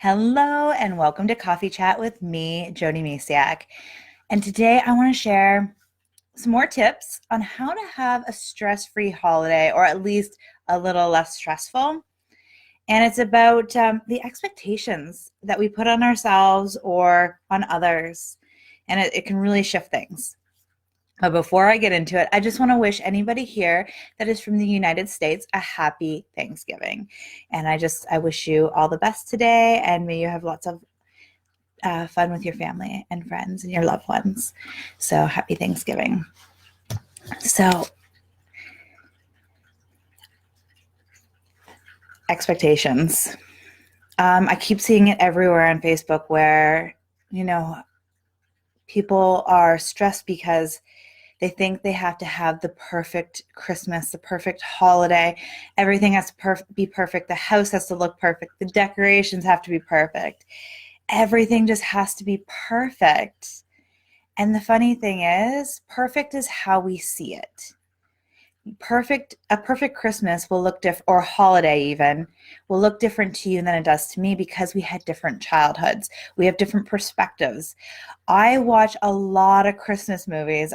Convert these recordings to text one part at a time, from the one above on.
Hello and welcome to Coffee Chat with me, Joni Masiak. And today I want to share some more tips on how to have a stress-free holiday, or at least a little less stressful. And it's about the expectations that we put on ourselves or on others. And it can really shift things. But before I get into it, I just want to wish anybody here that is from the United States a happy Thanksgiving. And I wish you all the best today, and may you have lots of fun with your family and friends and your loved ones. So happy Thanksgiving. So, expectations. I keep seeing it everywhere on Facebook where, you know, people are stressed because they think they have to have the perfect Christmas, the perfect holiday. Everything has to be perfect. The house has to look perfect. The decorations have to be perfect. Everything just has to be perfect. And the funny thing is, perfect is how we see it. A perfect Christmas will look different, or holiday even, will look different to you than it does to me because we had different childhoods. We have different perspectives. I watch a lot of Christmas movies.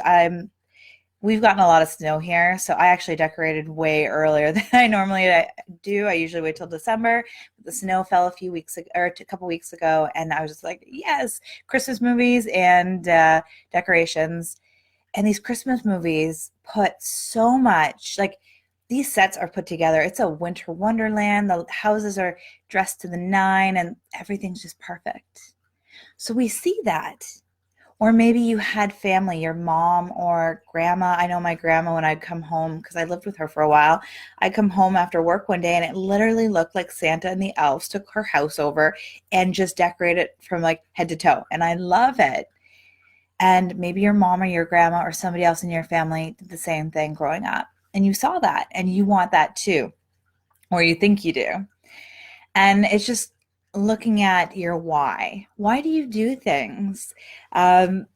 We've gotten a lot of snow here, so I actually decorated way earlier than I normally do. I usually wait till December. The snow fell a few weeks ago, or a couple weeks ago, and I was just like, yes, Christmas movies and decorations. And these Christmas movies put so much, like, these sets are put together. It's a winter wonderland. The houses are dressed to the nine, and everything's just perfect. So we see that. Or maybe you had family, your mom or grandma. I know my grandma, when I'd come home, because I lived with her for a while, I'd come home after work one day and it literally looked like Santa and the elves took her house over and just decorated it from like head to toe. And I love it. And maybe your mom or your grandma or somebody else in your family did the same thing growing up. And you saw that and you want that too, or you think you do. And it's just looking at your why. Why do you do things? Um,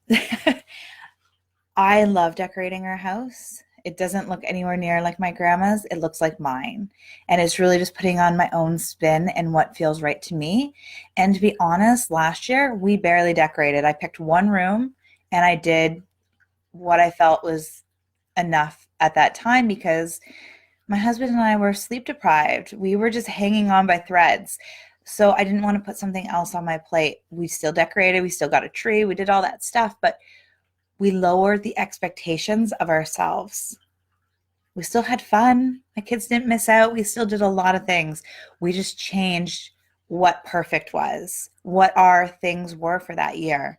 I love decorating our house. It doesn't look anywhere near like my grandma's. It looks like mine. And it's really just putting on my own spin and what feels right to me. And to be honest, last year we barely decorated. I picked one room and I did what I felt was enough at that time because my husband and I were sleep deprived. We were just hanging on by threads. So I didn't want to put something else on my plate. We still decorated, we still got a tree, we did all that stuff, but we lowered the expectations of ourselves. We still had fun. My kids didn't miss out. We still did a lot of things. We just changed what perfect was, what our things were for that year.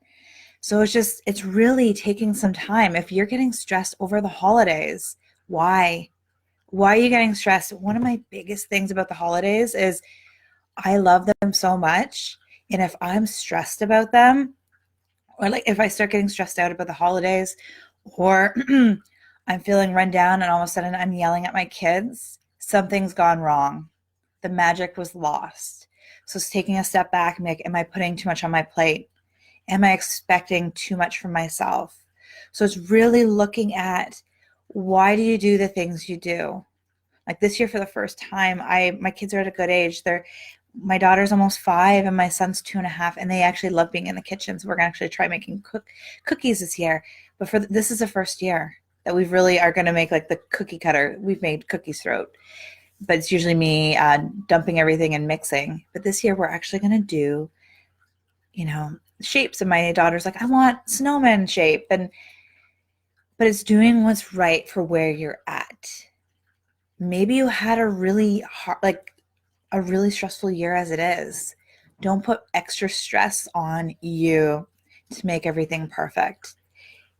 So it's really taking some time. If you're getting stressed over the holidays, why? Why are you getting stressed? One of my biggest things about the holidays is I love them so much. And if I'm stressed about them, or like if I start getting stressed out about the holidays, or I'm feeling run down and all of a sudden I'm yelling at my kids, something's gone wrong. The magic was lost. So it's taking a step back and am I putting too much on my plate? Am I expecting too much from myself? So it's really looking at, why do you do the things you do? Like this year for the first time, my kids are at a good age. My daughter's almost 5 and my son's 2.5, and they actually love being in the kitchen. So we're gonna actually try making cookies this year. But this is the first year that we really are gonna make like the cookie cutter. We've made cookies throughout, but it's usually me dumping everything and mixing. But this year we're actually gonna do, shapes. And my daughter's like, I want snowman shape, but it's doing what's right for where you're at. Maybe you had a really hard, like a really stressful year as it is. Don't put extra stress on you to make everything perfect.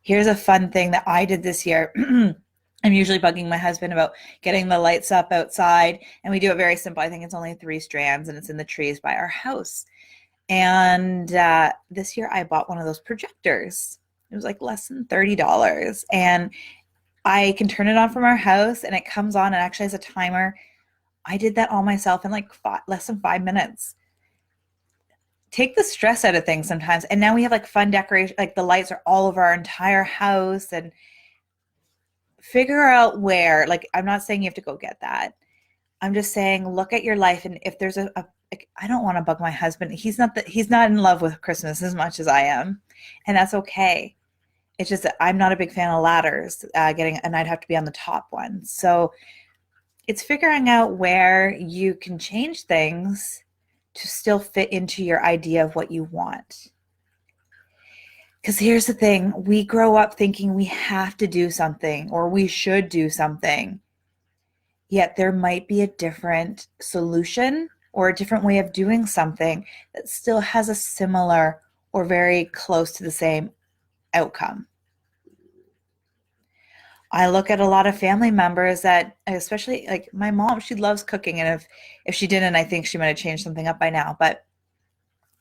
Here's a fun thing that I did this year. I'm usually bugging my husband about getting the lights up outside, and we do it very simple. I think it's only 3 strands, and it's in the trees by our house. And this year I bought one of those projectors. It was like less than $30, and I can turn it on from our house, and it comes on and actually has a timer. I did that all myself in like less than 5 minutes. Take the stress out of things sometimes. And now we have like fun decoration, like the lights are all over our entire house, and figure out where, like, I'm not saying you have to go get that. I'm just saying, look at your life. And if there's like, I don't want to bug my husband. He's not in love with Christmas as much as I am, and that's okay. It's just that I'm not a big fan of ladders, and I'd have to be on the top one. So it's figuring out where you can change things to still fit into your idea of what you want. Because here's the thing, we grow up thinking we have to do something or we should do something, yet there might be a different solution or a different way of doing something that still has a similar or very close to the same outcome. I look at a lot of family members that, especially like my mom, she loves cooking, and if she didn't, I think she might have changed something up by now. But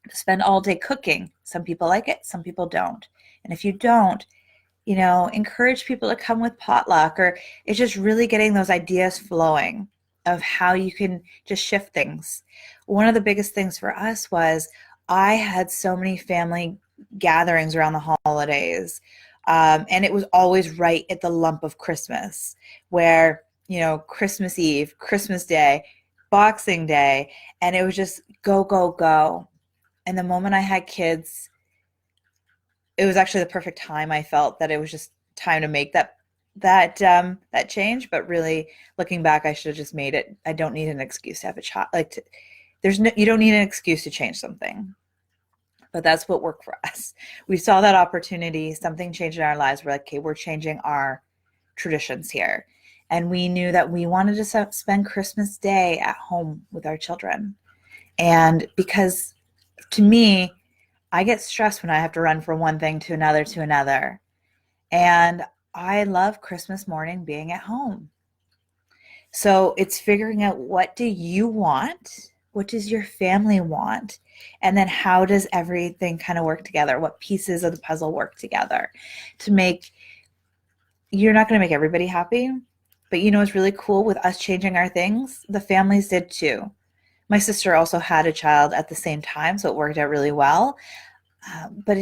to spend all day cooking, some people like it, some people don't. And if you don't, encourage people to come with potluck, or it's just really getting those ideas flowing of how you can just shift things. One of the biggest things for us was I had so many family gatherings around the holidays. And it was always right at the lump of Christmas, where, Christmas Eve, Christmas Day, Boxing Day, and it was just go, go, go. And the moment I had kids, it was actually the perfect time. I felt that it was just time to make that change. But really, looking back, I should have just made it. I don't need an excuse to have a child. You don't need an excuse to change something. But that's what worked for us. We saw that opportunity, something changed in our lives. We're like, okay, we're changing our traditions here. And we knew that we wanted to spend Christmas Day at home with our children. And because to me, I get stressed when I have to run from one thing to another to another. And I love Christmas morning being at home. So it's figuring out, what do you want? What does your family want? And then how does everything kind of work together? What pieces of the puzzle work together to make, you're not going to make everybody happy, but it's really cool with us changing our things. The families did too. My sister also had a child at the same time, so it worked out really well. But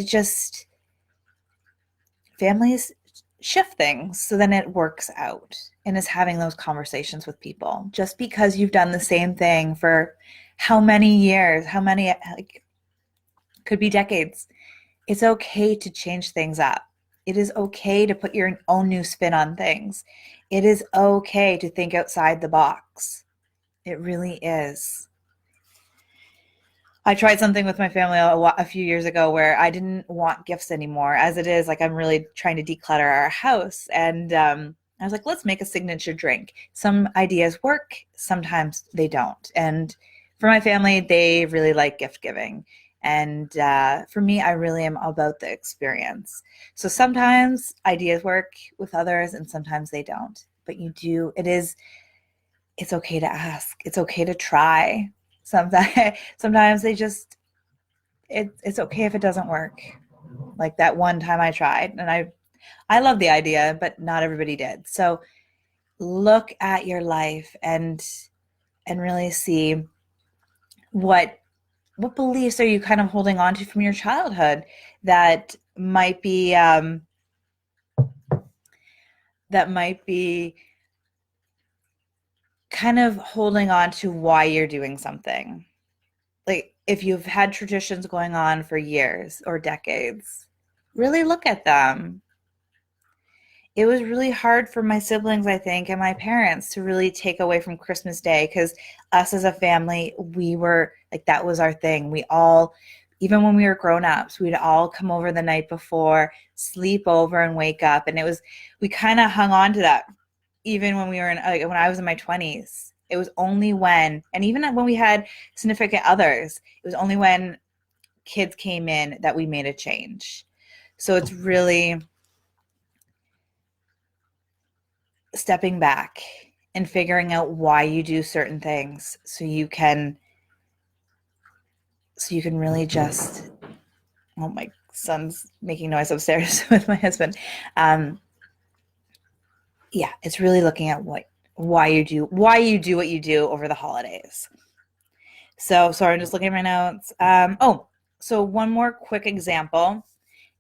families shift things, so then it works out, and is having those conversations with people. Just because you've done the same thing for how many years, could be decades, it's okay to change things up. It is okay to put your own new spin on things. It is okay to think outside the box. It really is. I tried something with my family a few years ago where I didn't want gifts anymore. As it is, I'm really trying to declutter our house. And I was like, let's make a signature drink. Some ideas work, sometimes they don't. And for my family, they really like gift giving. And for me, I really am about the experience. So sometimes ideas work with others and sometimes they don't. But it's okay to ask. It's okay to try. Sometimes it's okay if it doesn't work. Like that one time I tried, and I love the idea, but not everybody did. So look at your life and really see what beliefs are you kind of holding on to from your childhood that might be kind of holding on to why you're doing something. Like if you've had traditions going on for years or decades, really look at them. It was really hard for my siblings, I think, and my parents to really take away from Christmas Day, because us as a family, we were like, that was our thing. We all, even when we were grown-ups, we'd all come over the night before, sleep over and wake up. And we kind of hung on to that. Even when when I was in my 20s, it was only when we had significant others, it was only when kids came in that we made a change. So it's really stepping back and figuring out why you do certain things, so you can really just, oh, my son's making noise upstairs with my husband. Yeah, it's really looking at why you do what you do over the holidays. So sorry, I'm just looking at my notes. So one more quick example.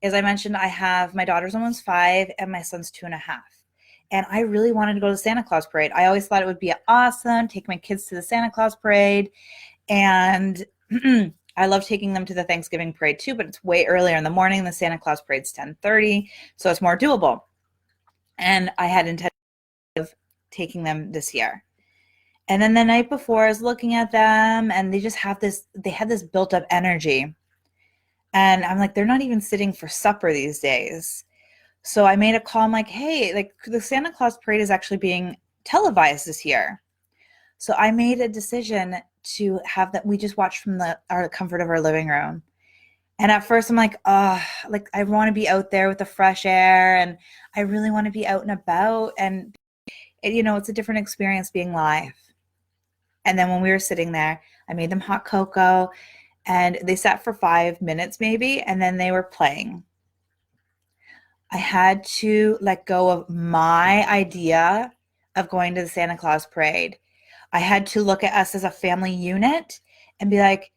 As I mentioned, I have my daughter's almost 5 and my son's 2.5. And I really wanted to go to the Santa Claus parade. I always thought it would be awesome, take my kids to the Santa Claus parade. And I love taking them to the Thanksgiving parade too, but it's way earlier in the morning. The Santa Claus parade's 10:30, so it's more doable. And I had intention of taking them this year. And then the night before, I was looking at them, and they had this built up energy. And I'm like, they're not even sitting for supper these days. So I made a call. I'm like, hey, like the Santa Claus parade is actually being televised this year. So I made a decision to have that. We just watched from our comfort of our living room. And at first I'm like, oh, like I want to be out there with the fresh air, and I really want to be out and about. And it's a different experience being live. And then when we were sitting there, I made them hot cocoa, and they sat for 5 minutes maybe, and then they were playing. I had to let go of my idea of going to the Santa Claus parade. I had to look at us as a family unit and be like,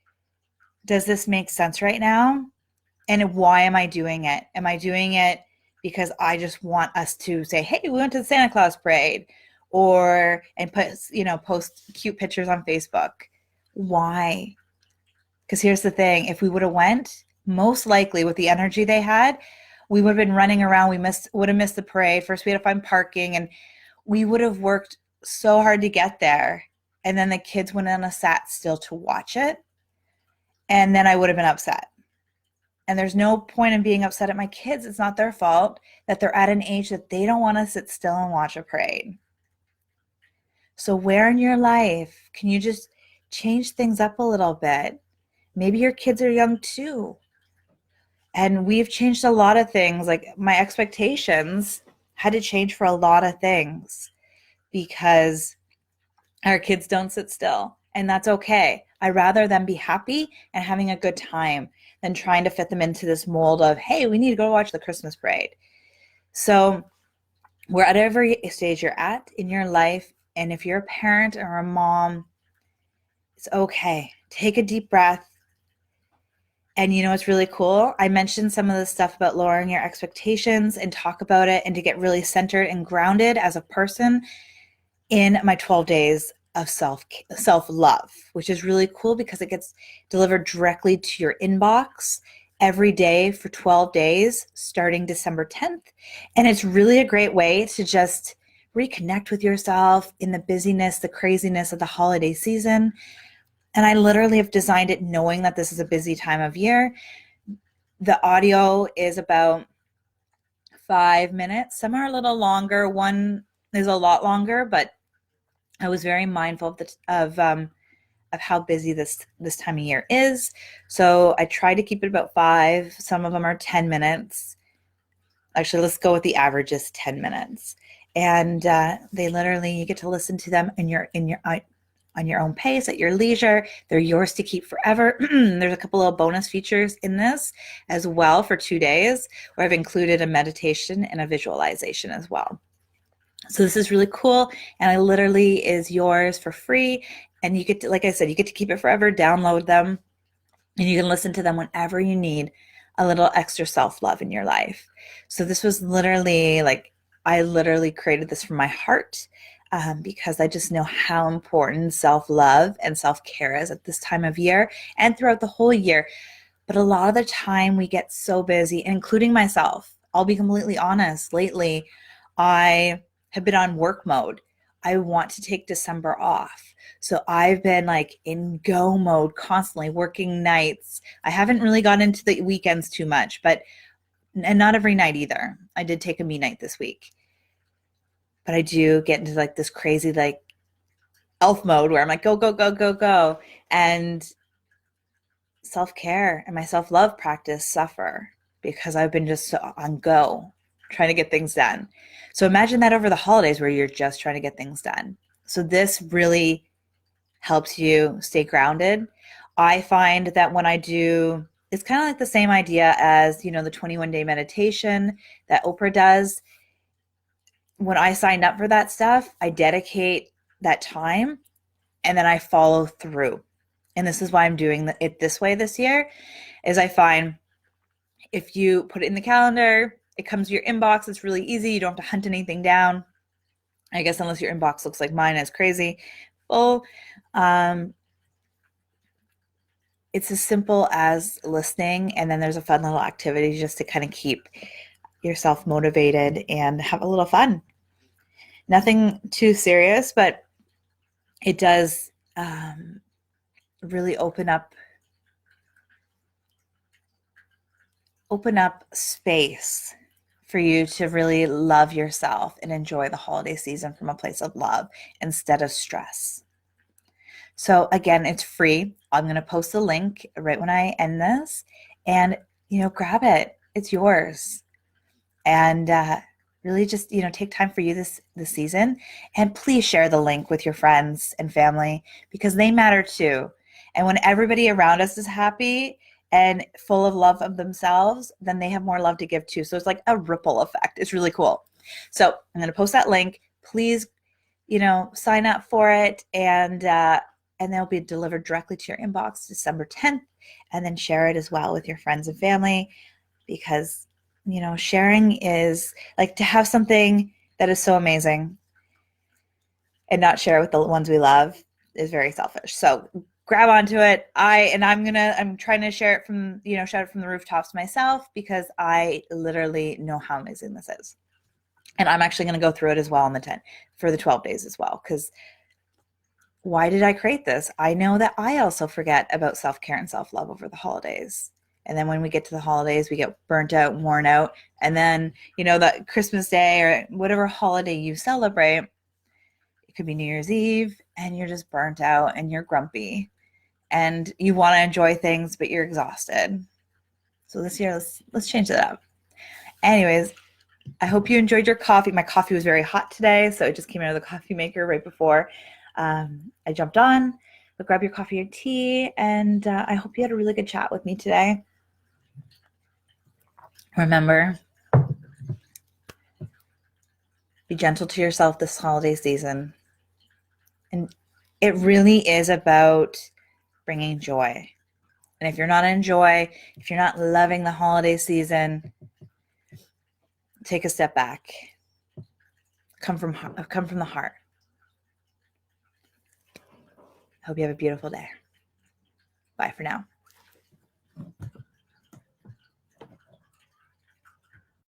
does this make sense right now? And why am I doing it? Am I doing it because I just want us to say, hey, we went to the Santa Claus parade, and post cute pictures on Facebook? Why? Because here's the thing, if we would have went, most likely with the energy they had, we would have been running around. Would have missed the parade. First, we had to find parking, and we would have worked so hard to get there. And then the kids went on a sat still to watch it. And then I would have been upset. And there's no point in being upset at my kids. It's not their fault that they're at an age that they don't want to sit still and watch a parade. So where in your life can you just change things up a little bit? Maybe your kids are young too. And we've changed a lot of things. Like my expectations had to change for a lot of things because our kids don't sit still. And that's okay. I'd rather them be happy and having a good time than trying to fit them into this mold of, hey, we need to go watch the Christmas parade. So wherever stage you're at in your life, and if you're a parent or a mom, it's okay. Take a deep breath. And it's really cool. I mentioned some of the stuff about lowering your expectations and talk about it and to get really centered and grounded as a person in my 12 days of self-love, which is really cool because it gets delivered directly to your inbox every day for 12 days starting December 10th. And it's really a great way to just reconnect with yourself in the busyness, the craziness of the holiday season. And I literally have designed it knowing that this is a busy time of year. The audio is about 5 minutes. Some are a little longer. One is a lot longer, but I was very mindful of how busy this time of year is. So I try to keep it about 5. Some of them are 10 minutes. Actually, let's go with the average is 10 minutes. And they literally, you get to listen to them on your own pace, at your leisure. They're yours to keep forever. There's a couple of bonus features in this as well for 2 days, where I've included a meditation and a visualization as well. So this is really cool, and I literally is yours for free. And you get to, like I said, you get to keep it forever, download them, and you can listen to them whenever you need a little extra self-love in your life. So this was literally I literally created this from my heart. Because I just know how important self-love and self-care is at this time of year and throughout the whole year. But a lot of the time we get so busy, including myself. I'll be completely honest. Lately, I have been on work mode. I want to take December off. So I've been in go mode, constantly working nights. I haven't really gotten into the weekends too much, and not every night either. I did take a me night this week. But I do get into this crazy elf mode where I'm go, go, go, go, go. And self-care and my self-love practice suffer because I've been just so on go, trying to get things done. So imagine that over the holidays where you're just trying to get things done. So this really helps you stay grounded. I find that when I do, it's kind of like the same idea as, the 21-day meditation that Oprah does. When I signed up for that stuff, I dedicate that time and then I follow through. And this is why I'm doing it this way this year, is I find if you put it in the calendar, it comes to your inbox. It's really easy. You don't have to hunt anything down. I guess unless your inbox looks like mine is crazy. Well, it's as simple as listening, and then there's a fun little activity just to kind of keep yourself motivated and have a little fun. Nothing too serious, but it does really open up space for you to really love yourself and enjoy the holiday season from a place of love instead of stress. So again, it's free. I'm going to post a link right when I end this, and grab it. It's yours. And really just take time for you this season, and please share the link with your friends and family because they matter too. And when everybody around us is happy and full of love of themselves, then they have more love to give too. So it's like a ripple effect. It's really cool. So I'm going to post that link. Please sign up for it, and they'll be delivered directly to your inbox December 10th, and then share it as well with your friends and family, because sharing is like to have something that is so amazing and not share with the ones we love is very selfish. So grab onto it. I'm trying to share it from, shout it from the rooftops myself, because I literally know how amazing this is. And I'm actually going to go through it as well for the 12 days as well. Because why did I create this? I know that I also forget about self-care and self-love over the holidays. And then when we get to the holidays, we get burnt out, worn out. And then, that Christmas Day or whatever holiday you celebrate, it could be New Year's Eve, and you're just burnt out and you're grumpy and you want to enjoy things, but you're exhausted. So this year, let's change that up. Anyways, I hope you enjoyed your coffee. My coffee was very hot today, so it just came out of the coffee maker right before I jumped on. But grab your coffee or tea, and I hope you had a really good chat with me today. Remember, be gentle to yourself this holiday season. And it really is about bringing joy. And if you're not in joy, if you're not loving the holiday season, take a step back. Come from the heart. Hope you have a beautiful day. Bye for now.